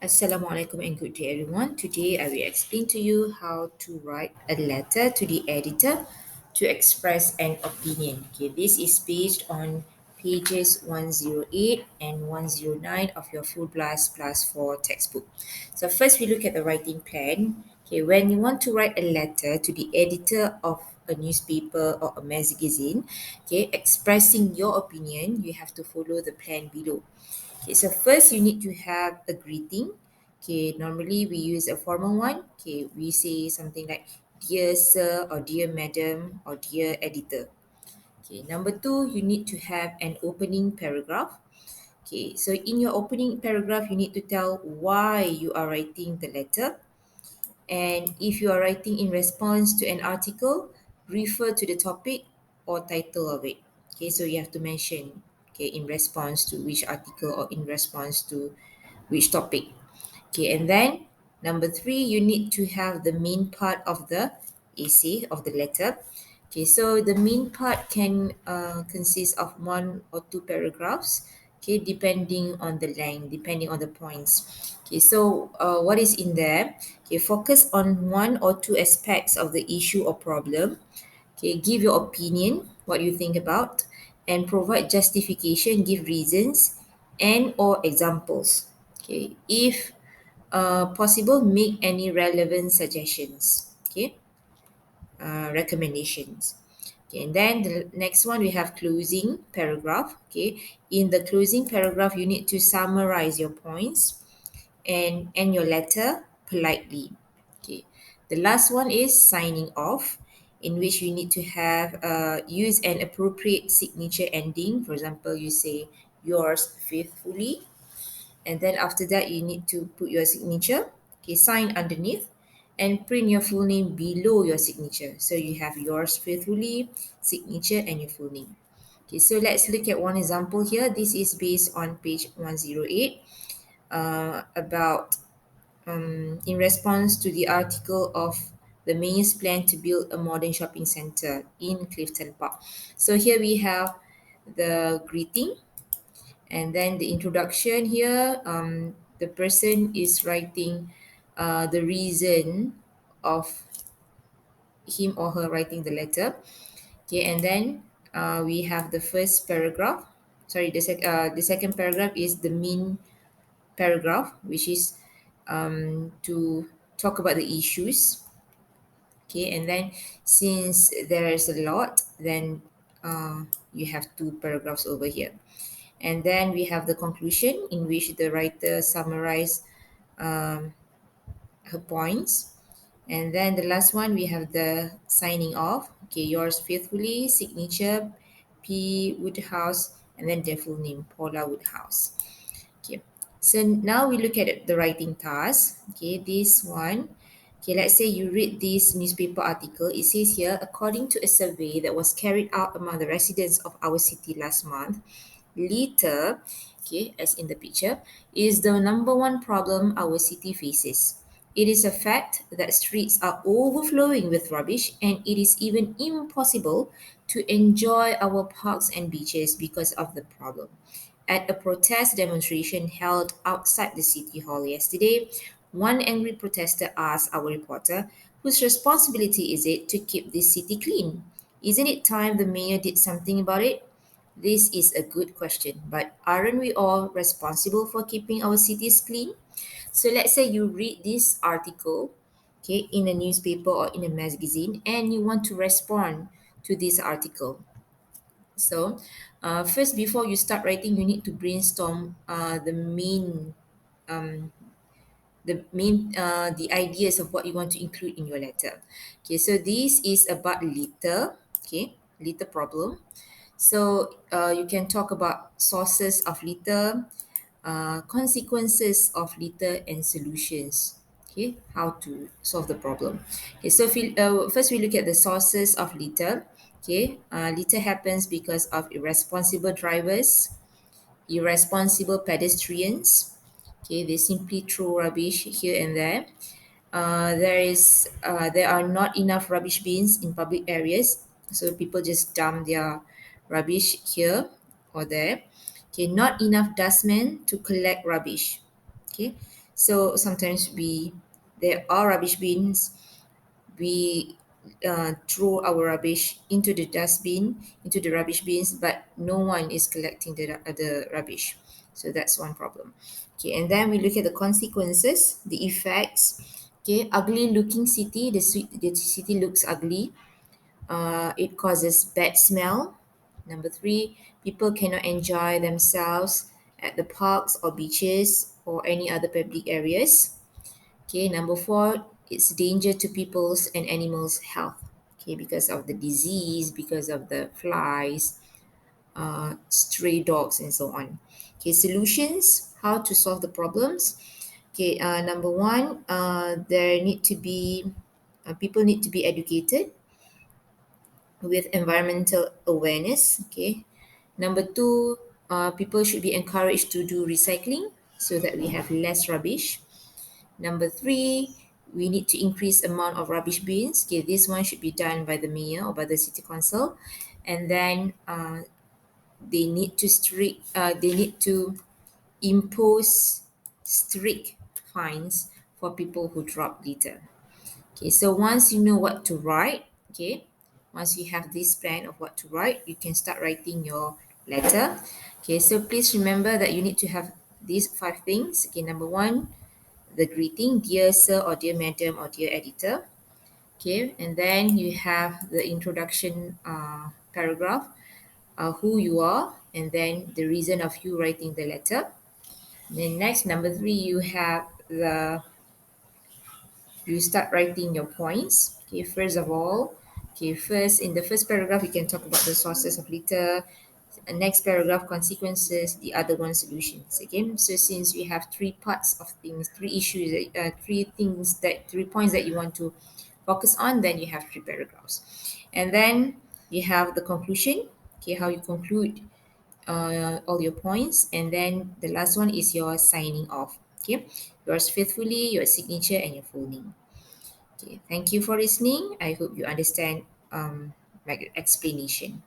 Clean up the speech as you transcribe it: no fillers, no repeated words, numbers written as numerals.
Assalamualaikum and good day everyone. Today I will explain to you how to write a letter to the editor to express an opinion. Okay, this is based on pages 108 and 109 of your Full Blast Plus 4 textbook. So first we look at the writing plan. Okay, when you want to write a letter to the editor of a newspaper or a magazine, okay, expressing your opinion, you have to follow the plan below. Okay, so first you need to have a greeting. Okay, normally we use a formal one. Okay, we say something like dear sir or dear madam or dear editor. Okay, number two, you need to have an opening paragraph. Okay, so in your opening paragraph, you need to tell why you are writing the letter. And if you are writing in response to an article, refer to the topic or title of it. Okay, so you have to mention, okay, in response to which article or in response to which topic. Okay, and then number three, you need to have the main part of the essay of the letter. Okay, so the main part can consist of one or two paragraphs. Okay, depending on the length, depending on the points. Okay, so what is in there? Okay, focus on one or two aspects of the issue or problem. Okay, give your opinion, what you think about, and provide justification, give reasons and or examples. Okay, if possible, make any relevant suggestions. Okay, recommendations. Okay, and then the next one we have closing paragraph. Okay, in the closing paragraph, you need to summarize your points and end your letter politely. Okay, the last one is signing off, in which you need to have use an appropriate signature ending. For example, you say yours faithfully, and then after that you need to put your signature, okay, sign underneath and print your full name below your signature. So you have yours faithfully, signature and your full name. Okay, so let's look at one example here. This is based on page 108 about in response to the article of the mayor's plan to build a modern shopping center in Clifton Park. So here we have the greeting and then the introduction here. The person is writing the reason of him or her writing the letter. Okay, and then we have the first paragraph. Sorry, the second paragraph is the main paragraph, which is to talk about the issues. Okay, and then since there is a lot, then you have two paragraphs over here. And then we have the conclusion, in which the writer summarized um, her points. And then the last one, we have the signing off. Okay, yours faithfully, signature, P. Woodhouse, and then their full name, Paula Woodhouse. Okay, so now we look at the writing task. Okay, this one. Okay, let's say you read this newspaper article. It says here, according to a survey that was carried out among the residents of our city last month, litter, okay, as in the picture, is the number one problem our city faces. It is a fact that streets are overflowing with rubbish, and it is even impossible to enjoy our parks and beaches because of the problem. At a protest demonstration held outside the City Hall yesterday, one angry protester asked our reporter, whose responsibility is it to keep this city clean? Isn't it time the mayor did something about it? This is a good question, but aren't we all responsible for keeping our cities clean? So let's say you read this article, okay, in a newspaper or in a magazine, and you want to respond to this article. So, first, before you start writing, you need to brainstorm the ideas of what you want to include in your letter. Okay, so this is about litter. Okay, litter problem. So you can talk about sources of litter, consequences of litter, and solutions. Okay, how to solve the problem. Okay, so first we look at the sources of litter. Okay, litter happens because of irresponsible drivers, irresponsible pedestrians. Okay, they simply throw rubbish here and there. There are not enough rubbish bins in public areas, so people just dump their rubbish here or there. Okay, not enough dustmen to collect rubbish. Okay, So sometimes there are rubbish bins, we throw our rubbish into the dustbin, into the rubbish bins, but no one is collecting the rubbish. So that's one problem. Okay, and then we look at the consequences, the effects. Okay, ugly looking city, the city looks ugly. It causes bad smell. Number three, people cannot enjoy themselves at the parks or beaches or any other public areas. Okay, number four, it's danger to people's and animals' health. Okay, because of the disease, because of the flies, stray dogs, and so on. Okay, solutions, how to solve the problems. Okay, number one, there need to be people need to be educated with environmental awareness. Okay, number two, people should be encouraged to do recycling so that we have less rubbish. Number three, we need to increase amount of rubbish bins. Okay, this one should be done by the mayor or by the city council, and then they need to impose strict fines for people who drop litter. Okay, so once you know what to write, okay, once you have this plan of what to write, you can start writing your letter. Okay, so please remember that you need to have these five things. Okay, number one, the greeting, dear sir or dear madam or dear editor. Okay, and then you have the introduction paragraph, who you are, and then the reason of you writing the letter. Then next, number three, you start writing your points. Okay, first of all, okay, first in the first paragraph, you can talk about the sources of litter. Next paragraph, consequences, the other one, solutions. Again, so since we have three parts of things, three issues, three points that you want to focus on, then you have three paragraphs. And then you have the conclusion, okay, how you conclude all your points. And then the last one is your signing off. Okay, yours faithfully, your signature, and your full name. Okay, thank you for listening. I hope you understand my explanation.